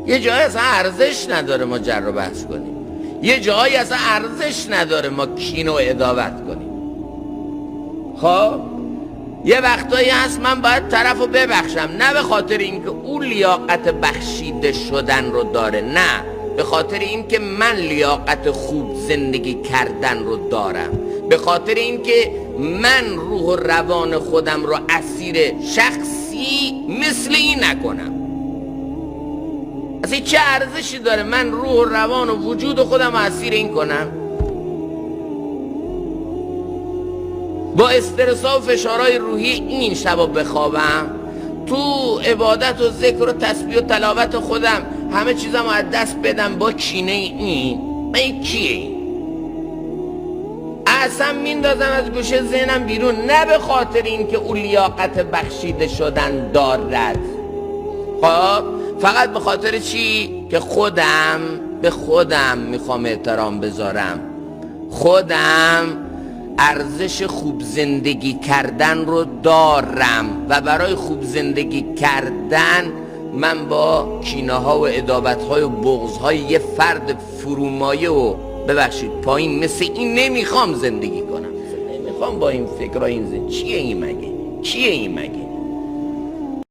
یه جایی اصلا ارزش نداره ما جر و بحث کنیم، یه جایی اصلا ارزش نداره ما کین و عداوت کنیم. خب یه وقتایی هست من باید طرفو ببخشم، نه به خاطر اینکه اون لیاقت بخشیده شدن رو داره، نه به خاطر اینکه من لیاقت خوب زندگی کردن رو دارم، به خاطر اینکه من روح و روان خودم رو اسیر شخصی مثل این نکنم. اصلا چه ارزشی داره من روح و روان و وجود خودم رو اسیر این کنم؟ با استرسا و فشارهای روحی این شبا بخوابم، تو عبادت و ذکر و تسبیح و تلاوت خودم همه چیزم از دست بدم با کینه این؟ من این کیه این؟ اصلا میندازم از گوشه ذهنم بیرون، نه به خاطر این که اون لیاقت بخشیده شدن دارد، خب فقط به خاطر چی؟ که خودم به خودم میخوام احترام بذارم، خودم ارزش خوب زندگی کردن رو دارم و برای خوب زندگی کردن من با کینه ها و عداوت های و بغض های یه فرد فرومایه و ببخشید پایین مثل این نمیخوام زندگی کنم، نمیخوام با این فکر این چیه این مگه؟ چیه این مگه؟